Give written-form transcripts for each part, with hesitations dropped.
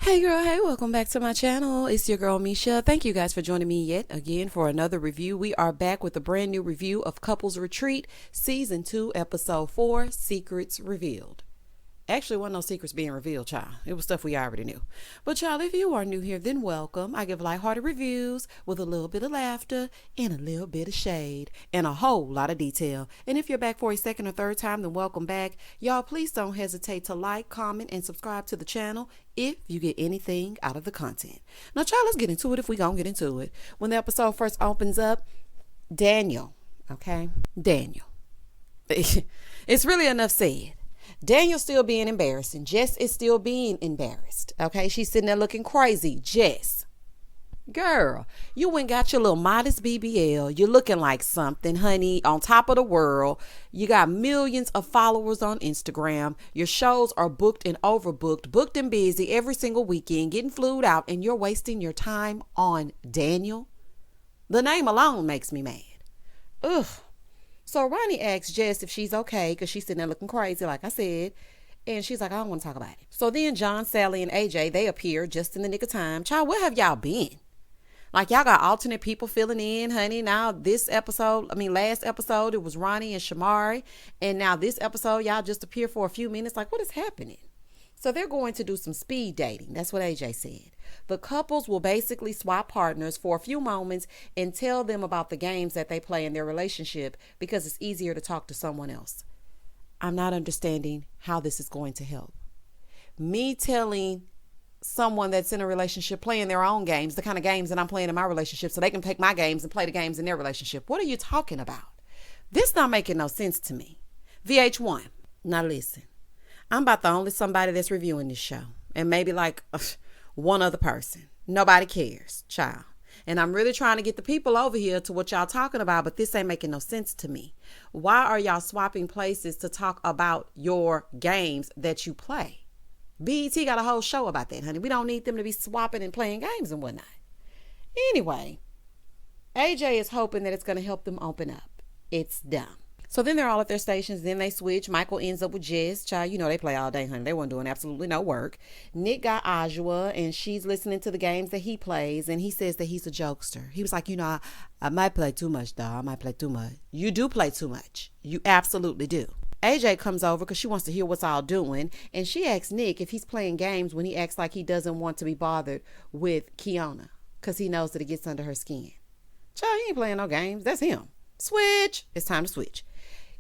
Hey girl, hey, welcome back to my channel. It's your girl Misha. Thank you guys for joining me yet again for another review. We are back with a brand new review of Couples Retreat, Season 2, Episode 4, Secrets Revealed. Actually, wasn't no secrets being revealed, child. It was stuff we already knew. But child, if you are new here, then welcome. I give lighthearted reviews with a little bit of laughter and a little bit of shade and a whole lot of detail. And if you're back for a second or third time, then welcome back. Y'all, please don't hesitate to like, comment, and subscribe to the channel if you get anything out of the content. Now, child, let's get into it if we gonna get into it. When the episode first opens up, Daniel, okay? Daniel. It's really enough said. Daniel's still being embarrassing. Jess is still being embarrassed. Okay, she's sitting there looking crazy. Jess, girl, you went and got your little modest BBL. You're looking like something, honey, on top of the world. You got millions of followers on Instagram. Your shows are booked and overbooked, booked and busy every single weekend, getting flued out, and you're wasting your time on Daniel. The name alone makes me mad. Ugh. So Ronnie asks Jess if she's okay because she's sitting there looking crazy, like I said. And she's like, I don't want to talk about it. So then John, Sally, and AJ, they appear just in the nick of time. Child, where have y'all been? Like, y'all got alternate people filling in, honey. Now last episode, it was Ronnie and Shamari. And now this episode, y'all just appear for a few minutes. Like, what is happening? So they're going to do some speed dating. That's what AJ said. The couples will basically swap partners for a few moments and tell them about the games that they play in their relationship because it's easier to talk to someone else. I'm not understanding how this is going to help. Me telling someone that's in a relationship playing their own games, the kind of games that I'm playing in my relationship, so they can take my games and play the games in their relationship. What are you talking about? This not making no sense to me. VH1. Now listen. I'm about the only somebody that's reviewing this show. And maybe like one other person. Nobody cares, child. And I'm really trying to get the people over here to what y'all talking about, but this ain't making no sense to me. Why are y'all swapping places to talk about your games that you play? BET got a whole show about that, honey. We don't need them to be swapping and playing games and whatnot. Anyway, AJ is hoping that it's going to help them open up. It's dumb. So then they're all at their stations. Then they switch. Michael ends up with Jess. Child, you know they play all day, honey. They weren't doing absolutely no work. Nick got Ajua, and she's listening to the games that he plays, and he says that he's a jokester. He was like, I might play too much, dog. I might play too much. You do play too much. You absolutely do. AJ comes over because she wants to hear what's all doing, and she asks Nick if he's playing games when he acts like he doesn't want to be bothered with Keonna because he knows that it gets under her skin. Child, he ain't playing no games. That's him. Switch. It's time to switch.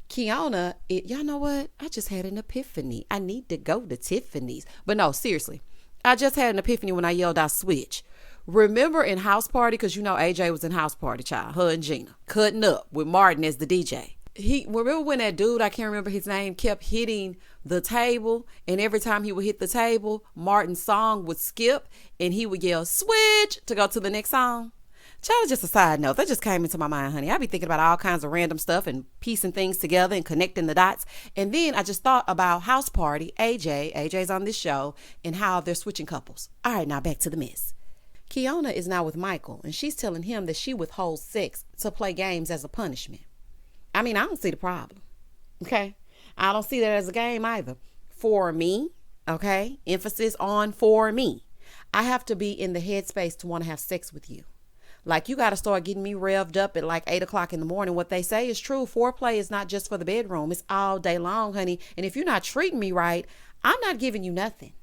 Keonna, y'all know what? I just had an epiphany. I need to go to Tiffany's. But no, seriously. I just had an epiphany when I yelled out switch. Remember in House Party, because you know AJ was in House Party, child, her and Gina, cutting up with Martin as the DJ. Remember when that dude, I can't remember his name, kept hitting the table, and every time he would hit the table, Martin's song would skip, and he would yell switch to go to the next song? Child, just a side note. That just came into my mind, honey. I be thinking about all kinds of random stuff and piecing things together and connecting the dots. And then I just thought about House Party, AJ's on this show, and how they're switching couples. All right, now back to the mess. Keonna is now with Michael, and she's telling him that she withholds sex to play games as a punishment. I mean, I don't see the problem. Okay? I don't see that as a game either. For me, okay? Emphasis on for me. I have to be in the headspace to want to have sex with you. Like, you got to start getting me revved up at like 8 o'clock in the morning. What they say is true. Foreplay is not just for the bedroom. It's all day long, honey. And if you're not treating me right, I'm not giving you nothing.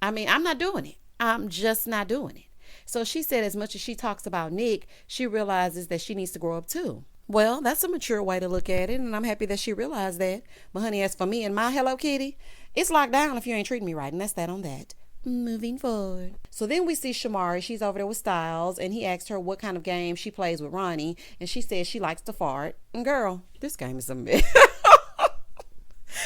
I mean, I'm not doing it. I'm just not doing it. So she said as much as she talks about Nick, she realizes that she needs to grow up too. Well, that's a mature way to look at it, and I'm happy that she realized that. But honey, as for me and my Hello Kitty, it's locked down if you ain't treating me right, and that's that on that. Moving forward. So then we see Shamari. She's over there with Styles, and he asked her what kind of game she plays with Ronnie, and she says she likes to fart. And girl, this game is a mess.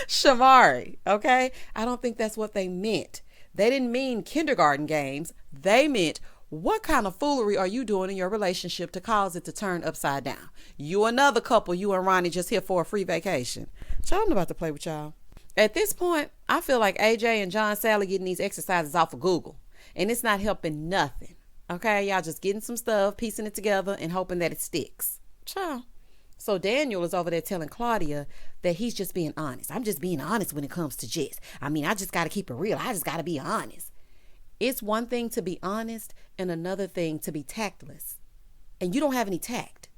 Shamari, okay? I don't think that's what they meant. They didn't mean kindergarten games. They meant, what kind of foolery are you doing in your relationship to cause it to turn upside down? You another couple, you and Ronnie just here for a free vacation. Child, I'm about to play with y'all. At this point, I feel like AJ and John Sally getting these exercises off of Google, and it's not helping nothing. Okay, y'all just getting some stuff, piecing it together, and hoping that it sticks. Child. So Daniel is over there telling Claudia that he's just being honest. I'm just being honest when it comes to Jess. I mean, I just got to keep it real. I just got to be honest. It's one thing to be honest and another thing to be tactless. And you don't have any tact.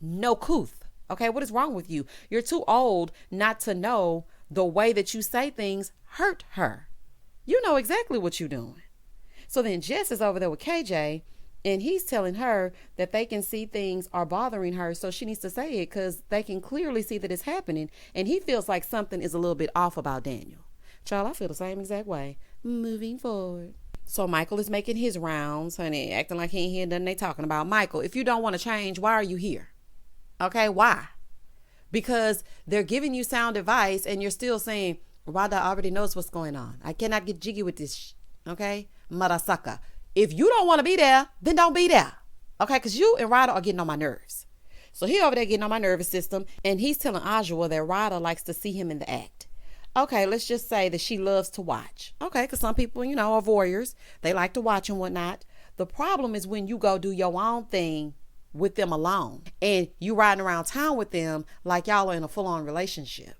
No couth. Okay, what is wrong with you? You're too old not to know the way that you say things hurt her. You know exactly what you're doing. So then Jess is over there with KJ, and he's telling her that they can see things are bothering her, so she needs to say it because they can clearly see that it's happening, and he feels like something is a little bit off about Daniel. Child, I feel the same exact way. Moving forward. So Michael is making his rounds, honey, acting like he ain't hear nothing they talking about. Michael, if you don't want to change, why are you here? Okay, why? Because they're giving you sound advice, and you're still saying, Rada already knows what's going on. I cannot get jiggy with this, okay? Marasaka. If you don't want to be there, then don't be there. Okay, because you and Rada are getting on my nerves. So he over there getting on my nervous system, and he's telling Ajua that Rada likes to see him in the act. Okay, let's just say that she loves to watch. Okay, because some people, are voyeurs. They like to watch and whatnot. The problem is when you go do your own thing with them alone, and you riding around town with them like y'all are in a full-on relationship.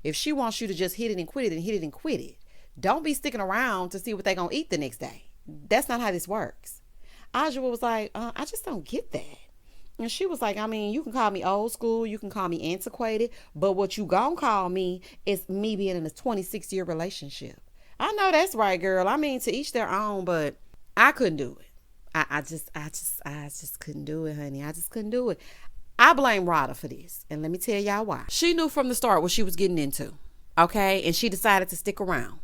If she wants you to just hit it and quit it and hit it and quit it, don't be sticking around to see what they're going to eat the next day. That's not how this works. Ajua was like, I just don't get that. And she was like, you can call me old school, you can call me antiquated, but what you gonna call me is me being in a 26-year relationship. I know that's right, girl. To each their own, but I couldn't do it. I just couldn't do it, honey. I just couldn't do it. I blame Rada for this, and let me tell y'all why. She knew from the start what she was getting into, okay? And she decided to stick around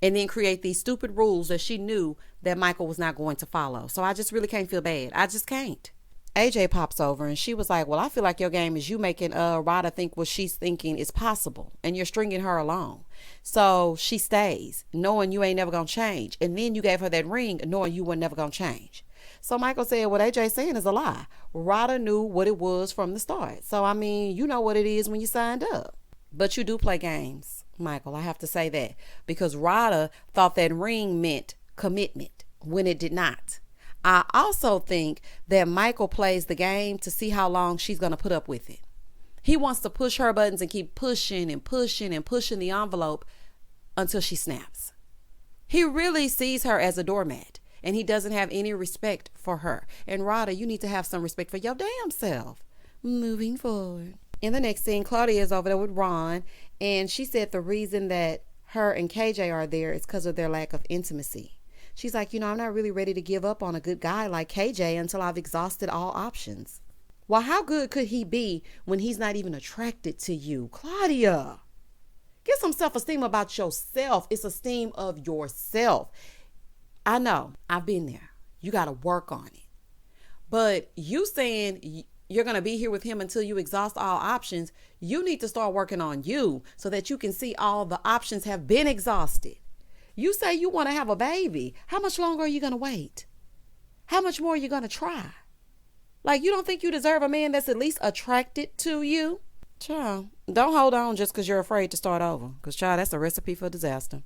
and then create these stupid rules that she knew that Michael was not going to follow. So I just really can't feel bad. I just can't. AJ pops over and she was like, well, I feel like your game is you making Rada think what she's thinking is possible, and you're stringing her along. So she stays knowing you ain't never gonna change, and then you gave her that ring knowing you were never gonna change. So Michael said, what AJ saying is a lie. Rada knew what it was from the start. So you know what it is when you signed up. But you do play games, Michael. I have to say that, because Rada thought that ring meant commitment when it did not. I also think that Michael plays the game to see how long she's going to put up with it. He wants to push her buttons and keep pushing and pushing and pushing the envelope until she snaps. He really sees her as a doormat, and he doesn't have any respect for her. And Rada, you need to have some respect for your damn self. Moving forward. In the next scene, Claudia is over there with Ron, and she said the reason that her and KJ are there is because of their lack of intimacy. She's like, I'm not really ready to give up on a good guy like KJ until I've exhausted all options. Well, how good could he be when he's not even attracted to you? Claudia, get some self-esteem about yourself. It's esteem of yourself. I know, I've been there. You got to work on it. But you saying you're going to be here with him until you exhaust all options, you need to start working on you so that you can see all the options have been exhausted. You say you want to have a baby. How much longer are you going to wait? How much more are you going to try? Like, you don't think you deserve a man that's at least attracted to you? Child, don't hold on just because you're afraid to start over. Because, child, that's a recipe for disaster.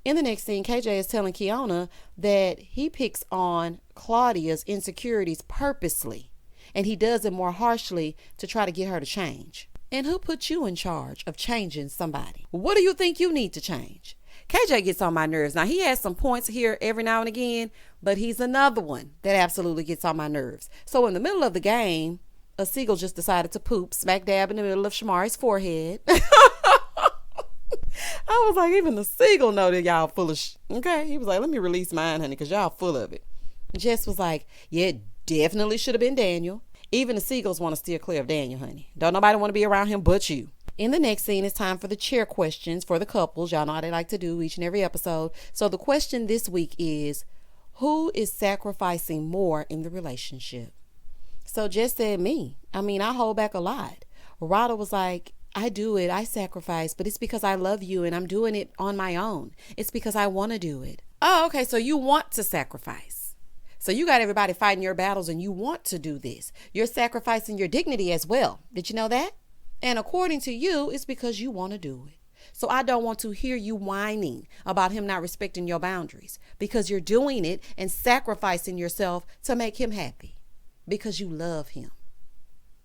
In the next scene, KJ is telling Keonna that he picks on Claudia's insecurities purposely. And he does it more harshly to try to get her to change. And who put you in charge of changing somebody? What do you think you need to change? KJ gets on my nerves. Now, he has some points here every now and again, but he's another one that absolutely gets on my nerves. So in the middle of the game, a seagull just decided to poop smack dab in the middle of Shamari's forehead. I was like, even the seagull know that y'all full of okay. He was like, let me release mine, honey, because y'all full of it. Jess was like, yeah, it definitely should have been Daniel. Even the seagulls want to steer clear of Daniel, honey. Don't nobody want to be around him but you. In the next scene, it's time for the chair questions for the couples. Y'all know how they like to do each and every episode. So the question this week is, who is sacrificing more in the relationship? So Jess said me. I hold back a lot. Rada was like, I do it. I sacrifice, but it's because I love you and I'm doing it on my own. It's because I want to do it. Oh, okay. So you want to sacrifice. So you got everybody fighting your battles and you want to do this. You're sacrificing your dignity as well. Did you know that? And according to you, it's because you want to do it. So I don't want to hear you whining about him not respecting your boundaries, because you're doing it and sacrificing yourself to make him happy because you love him.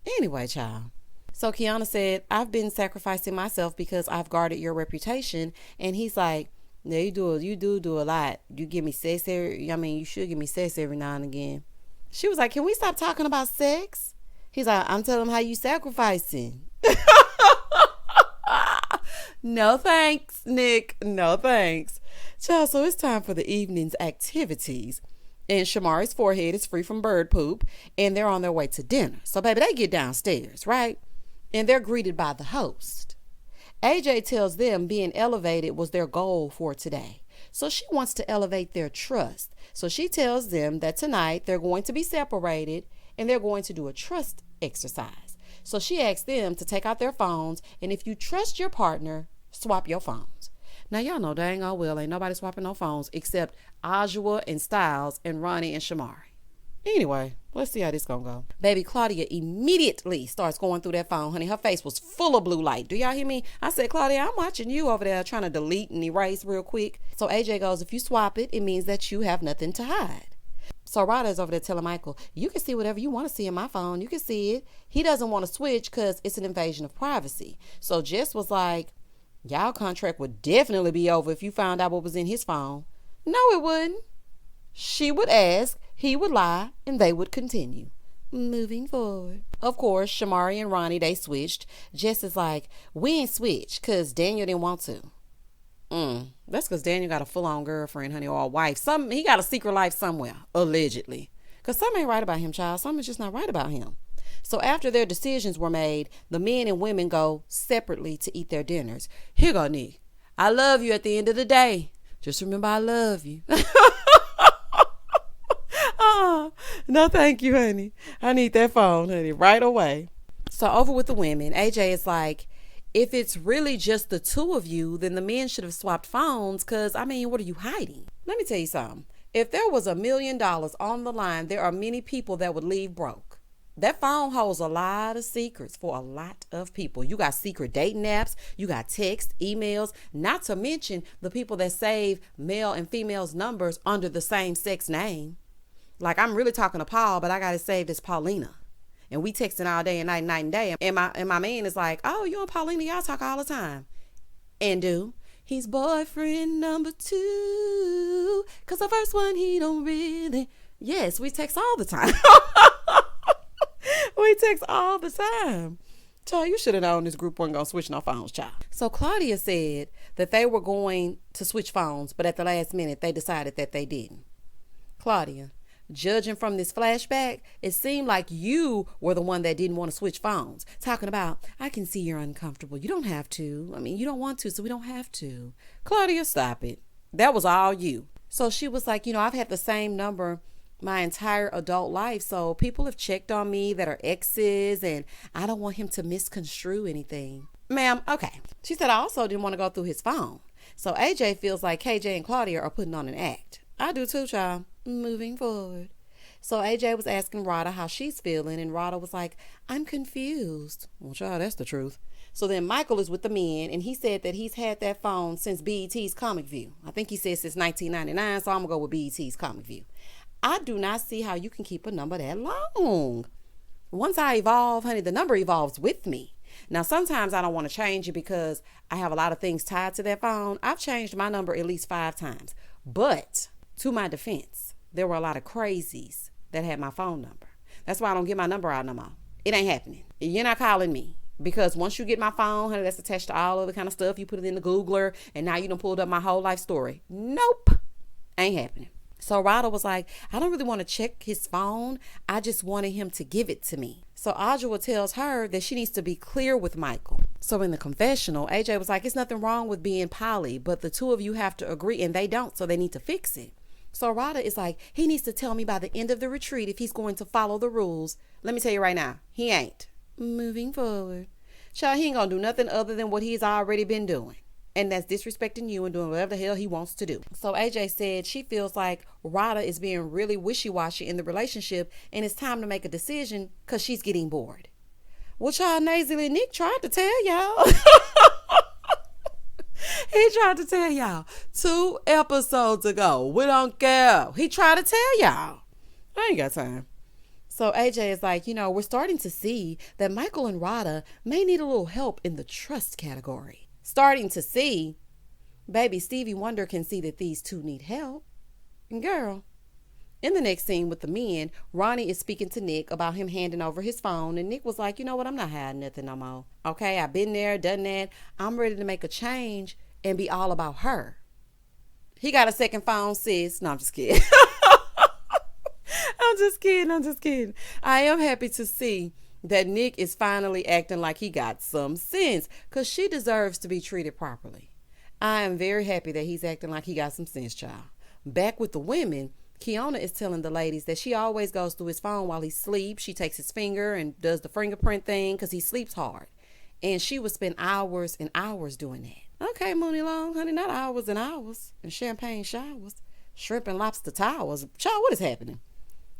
Anyway, child. So Keonna said, I've been sacrificing myself because I've guarded your reputation. And he's like, Yeah, you do a lot. You give me sex you should give me sex every now and again. She was like, can we stop talking about sex? He's like, I'm telling him how you sacrificing. No thanks, Nick. No thanks. Child, so it's time for the evening's activities. And Shamari's forehead is free from bird poop, and they're on their way to dinner. So, baby, they get downstairs, right? And they're greeted by the host. AJ tells them being elevated was their goal for today. So she wants to elevate their trust. So she tells them that tonight they're going to be separated and they're going to do a trust exercise. So she asks them to take out their phones, and if you trust your partner, swap your phones. Now, y'all know dang oh well ain't nobody swapping no phones except Ajua and Styles and Ronnie and Shamari. Anyway, let's see how this gonna go. Baby Claudia immediately starts going through that phone, honey. Her face was full of blue light. Do y'all hear me? I said, Claudia, I'm watching you over there trying to delete and erase real quick. So AJ goes, if you swap it, it means that you have nothing to hide. So Rada's over there telling Michael, you can see whatever you want to see in my phone. You can see it. He doesn't want to switch because it's an invasion of privacy. So Jess was like, y'all contract would definitely be over if you found out what was in his phone. No, it wouldn't. She would ask, he would lie, and they would continue. Moving forward. Of course, Shamari and Ronnie, they switched. Jess is like, we ain't switched because Daniel didn't want to. That's because Daniel got a full-on girlfriend, honey, or a wife. He got a secret life somewhere, allegedly. Because something ain't right about him, child. Something's just not right about him. So after their decisions were made, the men and women go separately to eat their dinners. Here go, Nick. I love you at the end of the day. Just remember I love you. No, thank you, honey. I need that phone, honey, right away. So over with the women, AJ is like, if it's really just the two of you, then the men should have swapped phones because, what are you hiding? Let me tell you something. If there was $1 million on the line, there are many people that would leave broke. That phone holds a lot of secrets for a lot of people. You got secret dating apps, you got text, emails, not to mention the people that save male and female's numbers under the same sex name. Like, I'm really talking to Paul, but I got it saved as Paulina. And we texting all day and night and day. And my man is like, oh, you and Paulina, y'all talk all the time. And he's boyfriend number 2. Because the first one, he don't really. Yes, we text all the time. We text all the time. Child, you should have known this group wasn't going to switch no phones, child. So Claudia said that they were going to switch phones, but at the last minute, they decided that they didn't. Claudia, judging from this flashback, it seemed like you were the one that didn't want to switch phones. Talking about, I can see you're uncomfortable. You don't have to. You don't want to, so we don't have to. Claudia, stop it. That was all you. So she was like, I've had the same number my entire adult life, so people have checked on me that are exes, and I don't want him to misconstrue anything. Ma'am, okay. She said I also didn't want to go through his phone. So AJ feels like KJ and Claudia are putting on an act. I do too, child. Moving forward. So AJ was asking Rada how she's feeling, and Rada was like, I'm confused. Well, child, that's the truth. So then Michael is with the men, and he said that he's had that phone since BET's Comic View. I think he said since 1999, so I'm going to go with BET's Comic View. I do not see how you can keep a number that long. Once I evolve, honey, the number evolves with me. Now, sometimes I don't want to change it because I have a lot of things tied to that phone. I've changed my number at least 5 times. But to my defense, there were a lot of crazies that had my phone number. That's why I don't get my number out no more. It ain't happening. You're not calling me. Because once you get my phone, honey, that's attached to all of the kind of stuff. You put it in the Googler, and now you done pulled up my whole life story. Nope. Ain't happening. So Rada was like, I don't really want to check his phone. I just wanted him to give it to me. So Ajua tells her that she needs to be clear with Michael. So in the confessional, AJ was like, it's nothing wrong with being poly, but the two of you have to agree, and they don't, so they need to fix it. So Rada is like, he needs to tell me by the end of the retreat if he's going to follow the rules. Let me tell you right now, he ain't. Moving forward. Child, he ain't gonna do nothing other than what he's already been doing. And that's disrespecting you and doing whatever the hell he wants to do. So AJ said she feels like Rada is being really wishy-washy in the relationship, and it's time to make a decision because she's getting bored. Well, child, nasally Nick tried to tell y'all. He tried to tell y'all 2 episodes ago. We don't care. He tried to tell y'all. I ain't got time. So AJ is like, we're starting to see that Michael and Rada may need a little help in the trust category. Starting to see. Baby, Stevie Wonder can see that these two need help. Girl. In the next scene with the men, Ronnie is speaking to Nick about him handing over his phone, and Nick was like, you know what, I'm not hiding nothing no more. Okay, I've been there, done that. I'm ready to make a change and be all about her. He got a second phone, sis. No, I'm just kidding. I'm just kidding. I am happy to see that Nick is finally acting like he got some sense, because she deserves to be treated properly. I am very happy that he's acting like he got some sense, child. Back with the women, Keonna is telling the ladies that she always goes through his phone while he sleeps. She takes his finger and does the fingerprint thing because he sleeps hard. And she would spend hours and hours doing that. Okay, Mooney Long, honey, not hours and hours. And champagne showers, shrimp and lobster towers. Child, what is happening?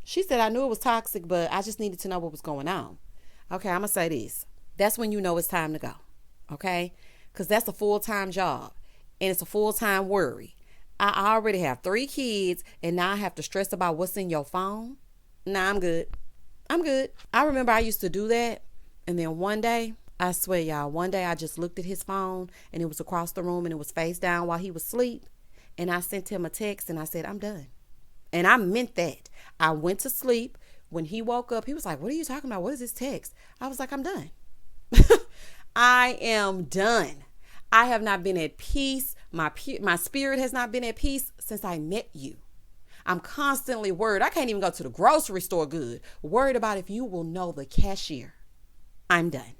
She said, I knew it was toxic, but I just needed to know what was going on. Okay, I'm going to say this. That's when you know it's time to go. Okay? Because that's a full-time job. And it's a full-time worry. I already have 3 kids, and now I have to stress about what's in your phone? Nah, I'm good. I remember I used to do that, and then one day, I swear y'all, one day I just looked at his phone, and it was across the room, and it was face down while he was asleep, and I sent him a text, and I said, I'm done. And I meant that. I went to sleep. When he woke up, he was like, what are you talking about? What is this text? I was like, I'm done. I am done. I have not been at peace. My spirit has not been at peace since I met you. I'm constantly worried. I can't even go to the grocery store good. Worried about if you will know the cashier. I'm done.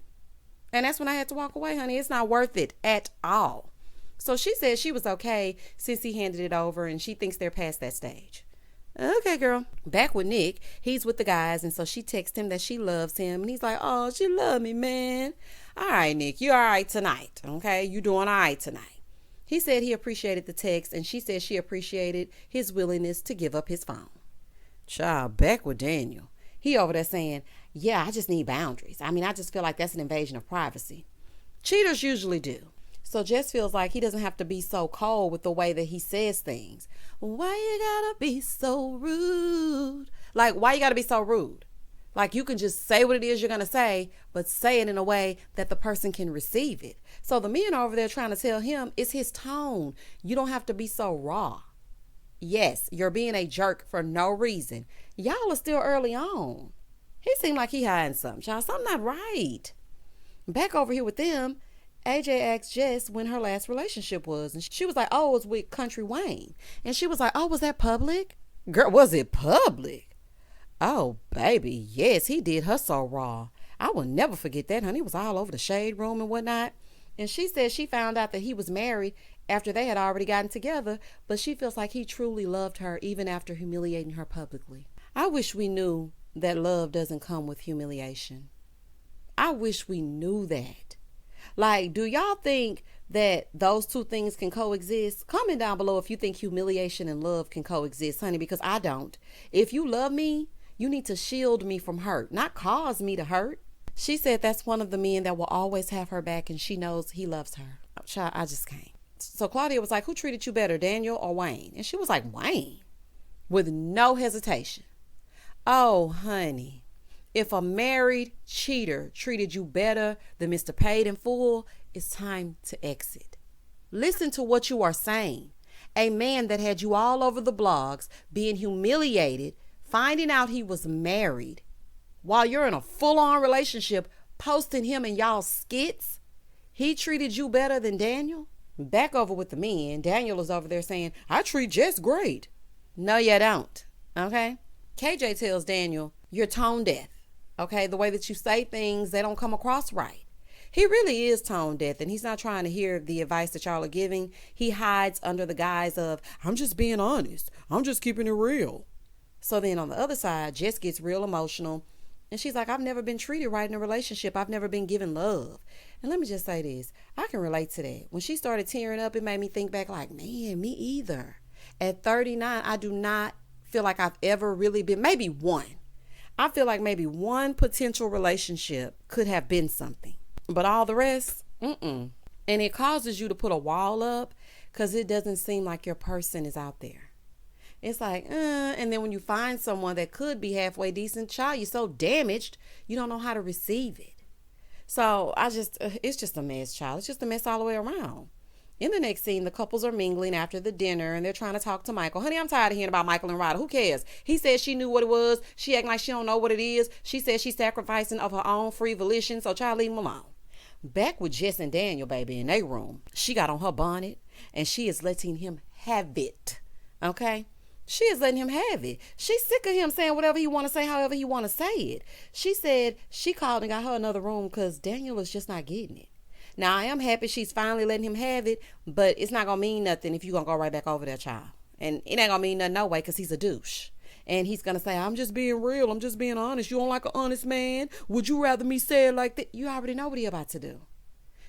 And that's when I had to walk away, honey. It's not worth it at all. So she said she was okay since he handed it over, and she thinks they're past that stage. Okay, girl. Back with Nick, he's with the guys, and so she texts him that she loves him, and he's like, oh, she love me, man. All right, Nick, you all right tonight, okay? You doing all right tonight. He said he appreciated the text, and she said she appreciated his willingness to give up his phone. Child, back with Daniel. He over there saying, yeah, I just need boundaries. I mean, I just feel like that's an invasion of privacy. Cheaters usually do. So Jess feels like he doesn't have to be so cold with the way that he says things. Why you gotta be so rude? Like, why you gotta be so rude? Like, you can just say what it is you're gonna say, but say it in a way that the person can receive it. So the men are over there trying to tell him it's his tone. You don't have to be so raw. Yes, you're being a jerk for no reason. Y'all are still early on. He seemed like he hiding something, y'all. Something not right. Back over here with them, AJ asked Jess when her last relationship was. And she was like, oh, it was with Country Wayne. And she was like, oh, was that public? Girl, was it public? Oh, baby, yes, he did her so raw. I will never forget that, honey. It was all over the shade room and whatnot. And she said she found out that he was married after they had already gotten together, but she feels like he truly loved her even after humiliating her publicly. I wish we knew that love doesn't come with humiliation. I wish we knew that. Like, do y'all think that those two things can coexist? Comment down below if you think humiliation and love can coexist, honey, because I don't. If you love me, you need to shield me from hurt, not cause me to hurt. She said that's one of the men that will always have her back, and she knows he loves her. Child, I just can't. So Claudia was like, who treated you better, Daniel or Wayne? And she was like, Wayne, with no hesitation. Oh, honey. If a married cheater treated you better than Mr. Paid in Full, it's time to exit. Listen to what you are saying. A man that had you all over the blogs, being humiliated, finding out he was married, while you're in a full-on relationship, posting him in y'all skits, he treated you better than Daniel? Back over with the men, Daniel is over there saying, I treat Jess great. No, you don't. Okay? KJ tells Daniel, you're tone deaf. Okay, the way that you say things, they don't come across right. He really is tone deaf, and he's not trying to hear the advice that y'all are giving. He hides under the guise of, I'm just being honest. I'm just keeping it real. So then on the other side, Jess gets real emotional, and she's like, I've never been treated right in a relationship. I've never been given love. And let me just say this. I can relate to that. When she started tearing up, it made me think back like, man, me either. At 39, I do not feel like I've ever really been, maybe one. I feel like maybe one potential relationship could have been something, but all the rest, And it causes you to put a wall up because it doesn't seem like your person is out there. It's like, and then when you find someone that could be halfway decent, child, you're so damaged, you don't know how to receive it. So it's just a mess, child. It's just a mess all the way around. In the next scene, the couples are mingling after the dinner and they're trying to talk to Michael. Honey, I'm tired of hearing about Michael and Ryder. Who cares? He said she knew what it was. She acting like she don't know what it is. She said she's sacrificing of her own free volition, so child, leave him alone. Back with Jess and Daniel, baby, in their room. She got on her bonnet and she is letting him have it. Okay? She is letting him have it. She's sick of him saying whatever he want to say, however he want to say it. She said she called and got her another room because Daniel is just not getting it. Now, I am happy she's finally letting him have it, but it's not going to mean nothing if you're going to go right back over there, child. And it ain't going to mean nothing no way because he's a douche. And he's going to say, I'm just being real. I'm just being honest. You don't like an honest man? Would you rather me say it like that? You already know what he's about to do.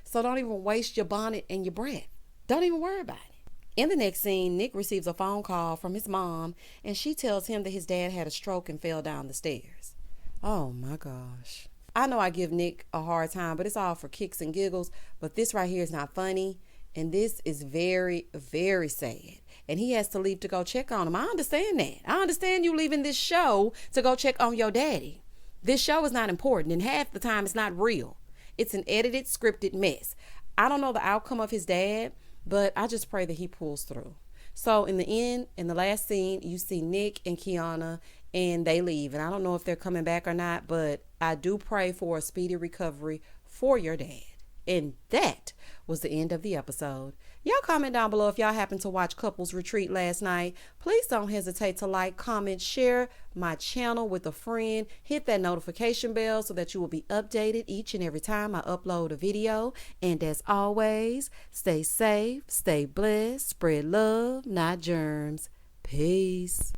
So don't even waste your bonnet and your breath. Don't even worry about it. In the next scene, Nick receives a phone call from his mom, and she tells him that his dad had a stroke and fell down the stairs. Oh, my gosh. I know I give Nick a hard time, but it's all for kicks and giggles. But this right here is not funny. And this is very, very sad. And he has to leave to go check on him. I understand that. I understand you leaving this show to go check on your daddy. This show is not important. And half the time it's not real. It's an edited, scripted mess. I don't know the outcome of his dad, but I just pray that he pulls through. So in the end, in the last scene, you see Nick and Keonna, and they leave. And I don't know if they're coming back or not, but I do pray for a speedy recovery for your dad. And that was the end of the episode. Y'all comment down below if y'all happened to watch Couples Retreat last night. Please don't hesitate to like, comment, share my channel with a friend. Hit that notification bell so that you will be updated each and every time I upload a video. And as always, stay safe, stay blessed, spread love, not germs. Peace.